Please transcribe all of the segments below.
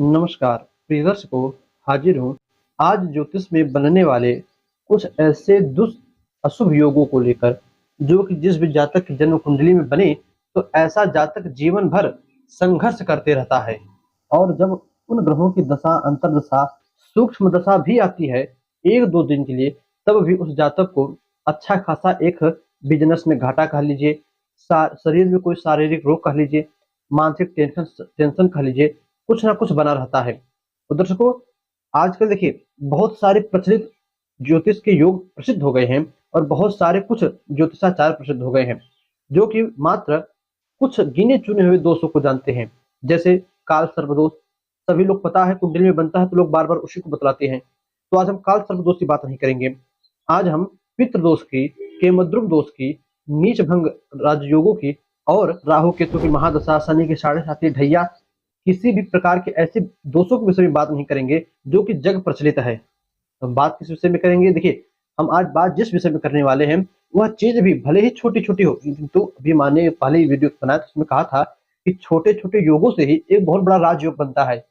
नमस्कार प्रिय दर्शकों। हाजिर हूँ आज ज्योतिष में बनने वाले कुछ ऐसे अशुभ योगों को लेकर, जो कि जिस भी जातक की जन्म कुंडली में बने तो ऐसा जातक जीवन भर संघर्ष करते रहता है। और जब उन ग्रहों की दशा अंतर्दशा सूक्ष्म दशा भी आती है एक दो दिन के लिए, तब भी उस जातक को अच्छा खासा एक बिजनेस में घाटा कह लीजिए, शरीर में कोई शारीरिक रोग कह लीजिए, मानसिक टेंशन टेंशन कह लीजिए, कुछ ना कुछ बना रहता है। तो दर्शकों, आजकल देखिए बहुत सारे प्रचलित ज्योतिष के योग प्रसिद्ध हो गए हैं और बहुत सारे कुछ ज्योतिषाचार्य प्रसिद्ध हो गए हैं, जो कि मात्र कुछ गिने चुने हुए दोषों को जानते हैं। जैसे काल सर्पदोष, सभी लोग पता है कुंडली में बनता है तो लोग बार बार उसी को बतलाते हैं। तो आज हम काल सर्पदोष की बात नहीं करेंगे। आज हम पितृदोष की, केमद्रुम दोष की, नीच भंग राजयोगों की और राहु केतु की महादशा, शनि की साढ़े साथी ढैया, किसी भी प्रकार के ऐसे दोषों के विषय में बात नहीं करेंगे जो कि जग प्रचलित है। हम बात किस विषय में करेंगे? देखिए, हम आज बात जिस विषय में करने वाले हैं वह चीज भी भले ही छोटी छोटी हो, किंतु अभी मैंने पहले ही वीडियो बनाया तो उसमें कहा था कि छोटे छोटे योगों से ही एक बहुत बड़ा राजयोग बनता है।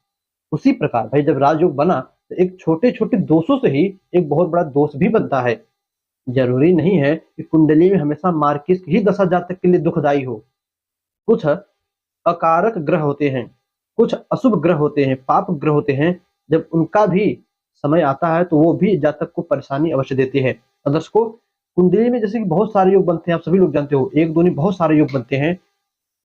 उसी प्रकार भाई, जब राजयोग बना तो एक छोटे छोटे दोषों से ही एक बहुत बड़ा दोष भी बनता है। जरूरी नहीं है कि कुंडली में हमेशा मार्किस ही दशा जातक के लिए दुखदायी हो। कुछ अकारक ग्रह होते हैं, कुछ अशुभ ग्रह होते हैं, पाप ग्रह होते हैं। जब उनका भी समय आता है तो वो भी जातक को परेशानी अवश्य देते हैं। और दर्शकों, कुंडली में जैसे कि बहुत सारे योग बनते हैं, आप सभी लोग जानते हो, एक दो नहीं बहुत सारे योग बनते हैं।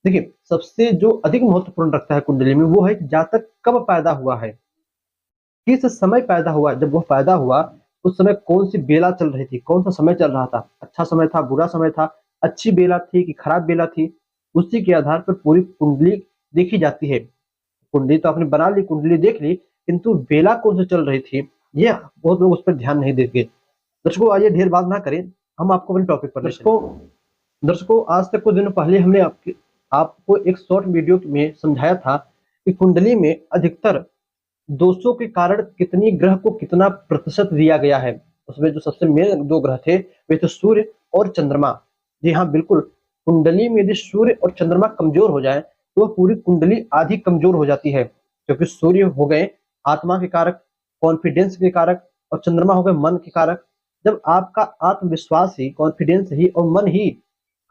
देखिए, सबसे जो अधिक महत्वपूर्ण रखता है कुंडली में वो है कि जातक कब पैदा हुआ है, किस समय पैदा हुआ। जब वो पैदा हुआ उस समय कौन सी बेला चल रही थी, कौन सा समय चल रहा था, अच्छा समय था, बुरा समय था, अच्छी बेला थी कि खराब बेला थी, उसी के आधार पर पूरी कुंडली देखी जाती है। कुंडली तो आपने बना ली, कुंडली देख ली, किंतु बेला कौन सी चल रही थी ये बहुत लोग उस पर ध्यान नहीं देते। दर्शकों, आइए ढेर बात ना करें, हम आपको अपने टॉपिक पर दर्शकों दर्शकों आज तक कुछ दिनों पहले हमने आपको एक शॉर्ट वीडियो में समझाया था कि कुंडली में अधिकतर दोषों के कारण कितनी ग्रह को कितना प्रतिशत दिया गया है। उसमें जो सबसे मेन दो ग्रह थे वे थे सूर्य और चंद्रमा। जी हाँ, बिल्कुल। कुंडली में यदि सूर्य और चंद्रमा कमजोर हो जाए तो वह पूरी कुंडली आधी कमजोर हो जाती है, क्योंकि सूर्य हो गए आत्मा के कारक, कॉन्फिडेंस के कारक, और चंद्रमा हो गए मन के कारक। जब आपका आत्मविश्वास ही, कॉन्फिडेंस ही और मन ही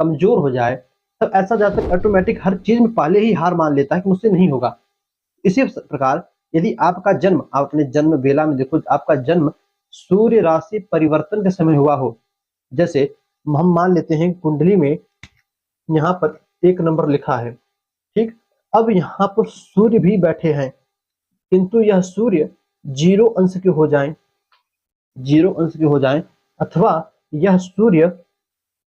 कमजोर हो जाए तब ऐसा जातक ऑटोमेटिक हर चीज में पहले ही हार मान लेता है कि मुझसे नहीं होगा। इसी प्रकार यदि आपका जन्म, आप अपने जन्म बेला में देखो, आपका जन्म सूर्य राशि परिवर्तन के समय हुआ हो, जैसे हम मान लेते हैं कुंडली में यहाँ पर 1 नंबर लिखा है, ठीक। अब यहाँ पर सूर्य भी बैठे हैं, किंतु यह सूर्य 0 अंश के हो जाएं, 0 अंश के हो जाएं, अथवा यह सूर्य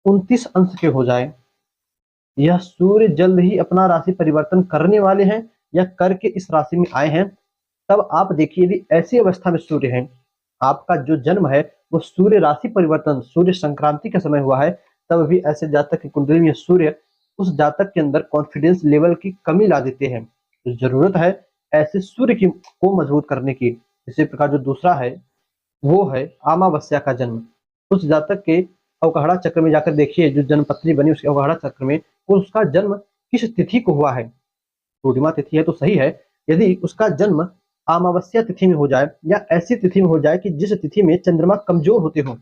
29 अंश के हो जाएं। यह सूर्य जल्द ही अपना राशि परिवर्तन करने वाले हैं या करके इस राशि में आए हैं। तब आप देखिए, यदि ऐसी अवस्था में सूर्य है, आपका जो जन्म है वो सूर्य राशि परिवर्तन, सूर्य संक्रांति के समय हुआ है, तब भी ऐसे जातक की कुंडली में सूर्य उस जातक के अंदर कॉन्फिडेंस लेवल की कमी ला देते हैं। तो जरूरत है ऐसे सूर्य की को मजबूत करने की। इसी प्रकार जो दूसरा है वो है अमावस्या का जन्म। उस जातक के अवगाहड़ा चक्र में जाकर देखिए, जो जन्म पत्री बनी उसके अवगाहड़ा चक्र में उसका जन्म किस तिथि को हुआ है। पूर्णिमा तिथि है तो सही है। यदि उसका जन्म अमावस्या तिथि में हो जाए या ऐसी तिथि में हो जाए कि जिस तिथि में चंद्रमा कमजोर होते हो,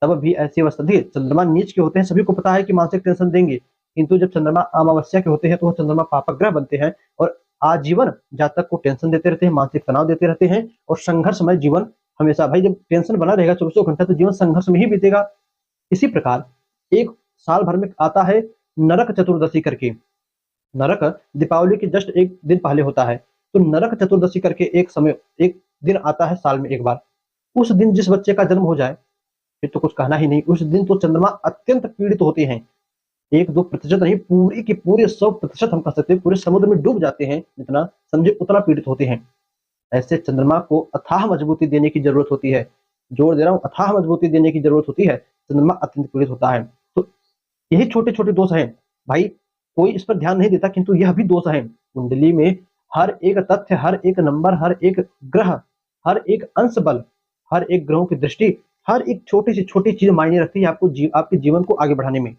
तब भी ऐसी अवस्था थी। चंद्रमा नीच के होते हैं, सभी को पता है कि मानसिक टेंशन देंगे, किंतु जब चंद्रमा अमावस्या के होते हैं तो वह चंद्रमा पापक ग्रह बनते हैं और आजीवन जातक को टेंशन देते रहते हैं, मानसिक तनाव देते रहते हैं और संघर्षमय जीवन हमेशा। भाई, जब टेंशन बना रहेगा 24 घंटा तो जीवन संघर्ष में ही बीतेगा। इसी प्रकार एक साल भर में आता है नरक चतुर्दशी करके। नरक दीपावली के जस्ट एक दिन पहले होता है, तो नरक चतुर्दशी करके एक दिन आता है साल में एक बार। उस दिन जिस बच्चे का जन्म हो जाए फिर तो कुछ कहना ही नहीं। उस दिन तो चंद्रमा अत्यंत पीड़ित होते हैं, 1-2% नहीं, पूरी की पूरे 100% हम कह सकते हैं पूरे समुद्र में डूब जाते हैं, जितना समझे उतना पीड़ित होते हैं। ऐसे चंद्रमा को अथाह मजबूती देने की जरूरत होती है। जोर दे रहा हूँ, अथाह मजबूती देने की जरूरत होती है। चंद्रमा अत्यंत पीड़ित होता है। तो यही छोटे छोटे दोष हैं भाई, कोई इस पर ध्यान नहीं देता, किंतु यह भी दोष है। कुंडली में हर एक तथ्य, हर एक नंबर, हर एक ग्रह, हर एक अंश बल, हर एक ग्रहों की दृष्टि, हर एक छोटी से छोटी चीज मायने रखती है आपके जीवन को आगे बढ़ाने में।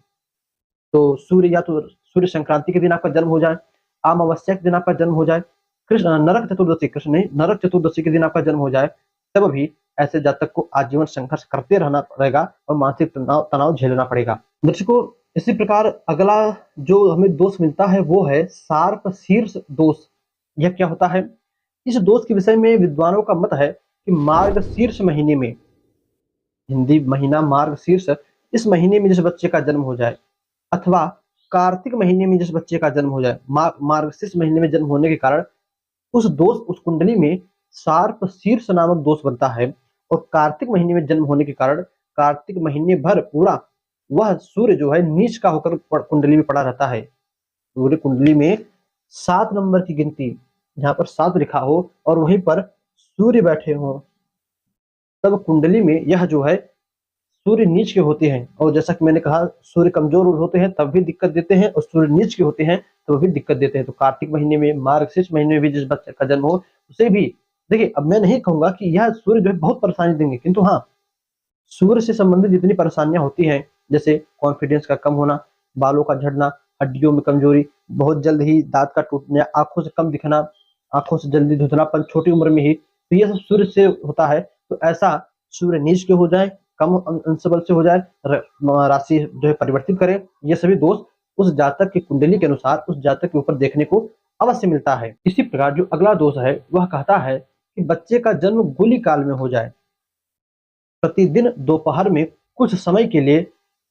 तो सूर्य या तो सूर्य संक्रांति के दिन आपका जन्म हो जाए, अमावस्या के दिन आपका जन्म हो जाए, कृष्ण नरक चतुर्दशी, कृष्ण नहीं, नरक चतुर्दशी के दिन आपका जन्म हो जाए, तब भी ऐसे जातक को आजीवन संघर्ष करते रहना पड़ेगा और मानसिक तनाव तनाव झेलना पड़ेगा। दर्शकों, इसी प्रकार अगला जो हमें दोष मिलता है वो है सार्प शीर्ष दोष। यह क्या होता है? इस दोष के विषय में विद्वानों का मत है कि मार्ग शीर्ष महीने में, हिंदी महीना मार्ग शीर्ष, इस महीने में जिस बच्चे का जन्म हो जाए, अथवा कार्तिक महीने में जिस बच्चे का जन्म हो जाए, मार्गशीर्ष महीने में जन्म होने के कारण उस दोष, उस कुंडली में सार्प शीर्ष नामक दोष बनता है। और कार्तिक महीने में जन्म होने के कारण कार्तिक महीने भर पूरा वह सूर्य जो है नीच का होकर कुंडली में पड़ा रहता है। सूर्य कुंडली में 7 नंबर की गिनती, जहां पर 7 लिखा हो और वहीं पर सूर्य बैठे हो, तब कुंडली में यह जो है सूर्य नीच के होते हैं। और जैसा कि मैंने कहा, सूर्य कमजोर होते हैं तब भी दिक्कत देते हैं, और सूर्य नीच के होते हैं तो भी दिक्कत देते हैं। तो कार्तिक महीने में, मार्गशीर्ष महीने में भी जिस बच्चे का जन्म हो उसे भी, देखिए अब मैं नहीं कहूंगा कि यह सूर्य जो है बहुत परेशानी देंगे, किंतु हाँ, सूर्य से संबंधित जितनी परेशानियां होती हैं, जैसे कॉन्फिडेंस का कम होना, बालों का झड़ना, हड्डियों में कमजोरी, बहुत जल्द ही दांत का टूटना, आंखों से कम दिखना, आंखों से जल्दी धुंधलापन छोटी उम्र में ही, तो यह सब सूर्य से होता है। तो ऐसा सूर्य नीच के हो जाए, कम अंश बल से हो जाए, राशि जो है परिवर्तित करे, ये सभी दोष उस जातक की कुंडली के अनुसार उस जातक के ऊपर देखने को अवश्य मिलता है। इसी प्रकार जो अगला दोष है वह कहता है कि बच्चे का जन्म गुली काल में हो जाए। प्रतिदिन दोपहर में कुछ समय के लिए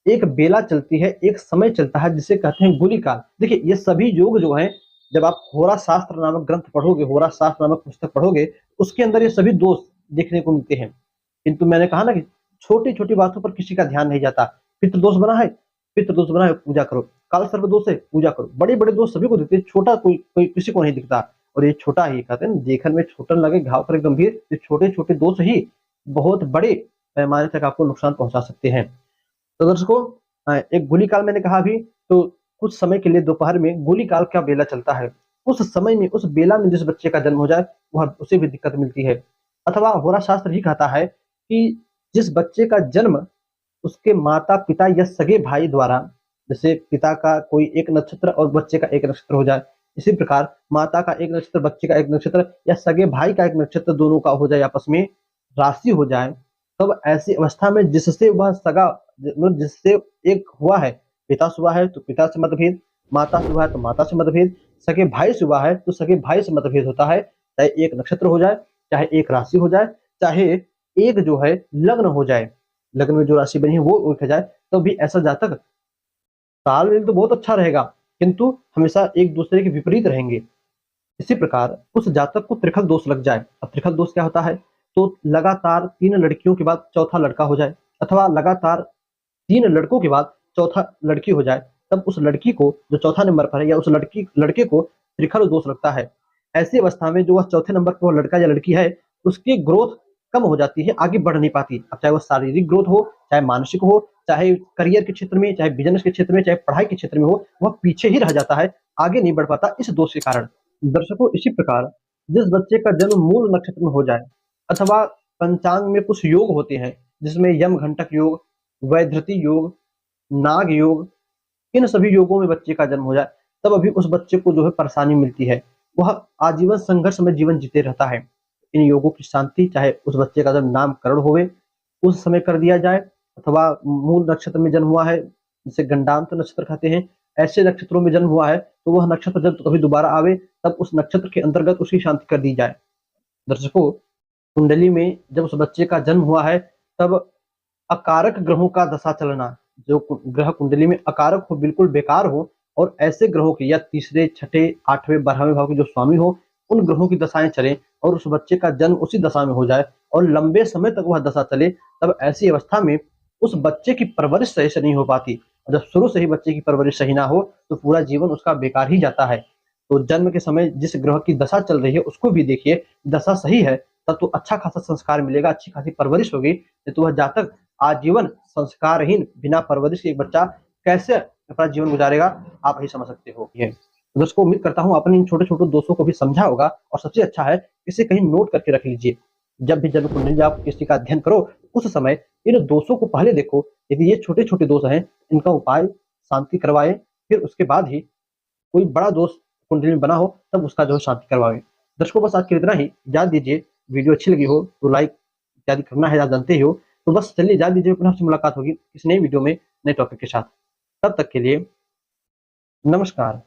एक बेला चलती है, एक समय चलता है जिसे कहते हैं गुली काल। देखिए ये सभी योग जो हैं, जब आप होरा शास्त्र नामक ग्रंथ पढ़ोगे, होरा शास्त्र नामक पुस्तक पढ़ोगे, उसके अंदर ये सभी दोष देखने को मिलते हैं। किंतु मैंने कहा ना कि छोटी-छोटी बातों पर किसी का ध्यान नहीं जाता। पितृदोष बना है, पितृदोष बना है, पूजा करो। काल सर्प दोष है, पूजा करो। बड़े-बड़े दोष सभी को दिखते हैं, छोटा कोई कोई किसी को नहीं दिखता। और ये छोटा ही कहते हैं ना, देखन में छोटन लगे घाव करे गंभीर, ये छोटे-छोटे दोष ही बहुत बड़े पैमाने तक आपको नुकसान पहुंचा सकते हैं। तो दर्शकों, एक गोली काल मैंने कहा अभी, तो कुछ समय के लिए दोपहर में गोली काल का बेला चलता है। उस समय में, उस बेला में जिस बच्चे का जन्म हो जाए, वह उसे भी दिक्कत मिलती है। अथवा होरा शास्त्र ही कहता है कि जिस बच्चे का जन्म उसके माता-पिता या सगे भाई द्वारा, जैसे पिता का कोई एक नक्षत्र और बच्चे का एक नक्षत्र हो जाए, इसी प्रकार माता का एक नक्षत्र, बच्चे का एक नक्षत्र, या सगे भाई का एक नक्षत्र दोनों का हो जाए, आपस में राशि हो जाए, तब ऐसी अवस्था में जिससे वह सगा, मतलब जिससे एक हुआ है, पिता से हुआ है तो पिता से मतभेद, माता से हुआ है तो माता से मतभेद, सगे भाई से हुआ है तो सगे भाई से मतभेद होता है। चाहे एक नक्षत्र हो जाए, चाहे एक राशि हो जाए, चाहे एक जो है लग्न हो जाए, लग्न में जो राशि बनी है वो उठ जाए, तो भी ऐसा जातक तालमेल तो बहुत अच्छा रहेगा, किंतु हमेशा एक दूसरे के विपरीत रहेंगे। इसी प्रकार उस जातक को त्रिखल दोष लग जाए। अब त्रिखल दोष क्या होता है? तो लगातार 3 लड़कियों के बाद चौथा लड़का हो जाए, अथवा लगातार 3 लड़कों के बाद चौथा लड़की हो जाए, तब उस लड़की को जो चौथा नंबर पर है, या उस लड़के को त्रिखल दोष लगता है। ऐसी अवस्था में जो वह चौथे नंबर पर वो लड़का या लड़की है, उसकी ग्रोथ कम हो जाती है, आगे बढ़ नहीं पाती। अब चाहे वो शारीरिक ग्रोथ हो, चाहे मानसिक हो, चाहे करियर के क्षेत्र में, चाहे बिजनेस के क्षेत्र में, चाहे पढ़ाई के क्षेत्र में हो, वह पीछे ही रह जाता है, आगे नहीं बढ़ पाता इस दोष के कारण। दर्शकों, इसी प्रकार जिस बच्चे का जन्म मूल नक्षत्र में हो जाए, अथवा पंचांग में कुछ योग होते हैं जिसमें यम घंटक योग, वैधृति योग, नाग योग, इन सभी योगों में बच्चे का जन्म हो जाए, तब अभी उस बच्चे को जो है परेशानी मिलती है, वह आजीवन संघर्ष में जीवन जीते रहता है। इन योगों की शांति, चाहे उस बच्चे का जब नामकरण होवे उस समय कर दिया जाए, अथवा मूल नक्षत्र में जन्म हुआ है, जिसे गंडांत नक्षत्र कहते हैं, ऐसे नक्षत्रों में जन्म हुआ है, तो वह नक्षत्र जब कभी दोबारा आवे, तब उस नक्षत्र के अंतर्गत उसकी शांति कर दी जाए। दर्शकों, कुंडली में जब उस बच्चे का जन्म हुआ है, तब अकारक ग्रहों का दशा चलना, जो ग्रह कुंडली में अकारक हो, बिल्कुल बेकार हो, और ऐसे ग्रहों की, या तीसरे, छठे, 8वें, 12वें भाव के जो स्वामी हो, उन ग्रहों की दशाएं चले और उस बच्चे का जन्म उसी दशा में हो जाए और लंबे समय तक वह दशा चले, तब ऐसी अवस्था में उस बच्चे की परवरिश सही से नहीं हो पाती। और जब शुरू से ही बच्चे की परवरिश सही ना हो, तो पूरा जीवन उसका बेकार ही जाता है। तो जन्म के समय जिस ग्रह की दशा चल रही है उसको भी देखिए, दशा सही है तब तो अच्छा खासा संस्कार मिलेगा, अच्छी खासी परवरिश होगी। तो वह जातक आजीवन संस्कारहीन, बिना परवरिश के एक बच्चा कैसे अपना जीवन गुजारेगा, आप ही समझ सकते हो। ये दोस्तों, उम्मीद करता हूँ आपने इन छोटे-छोटे दोषों को भी समझा होगा, और सबसे अच्छा है इसे कहीं नोट करके रख लीजिए। जब भी जन्म कुंडली आप किसी का अध्ययन करो, उस समय इन दोषों को पहले देखो। यदि ये छोटे-छोटे दोष हैं, इनका उपाय शांति करवाएँ, फिर उसके बाद ही कोई बड़ा दोष कुंडली में बना हो, तब उसका जो है शांति करवाएँ। दर्शकों बस आज के लिए इतना ही, इजाजत दीजिए। वीडियो अच्छी लगी हो तो लाइक इत्यादि करना है, आप जानते ही हो। तो बस चलिए इजाजत दीजिए, पुनः आपसे मुलाकात होगी किसी नई वीडियो में नए टॉपिक के साथ। तब तक के लिए नमस्कार।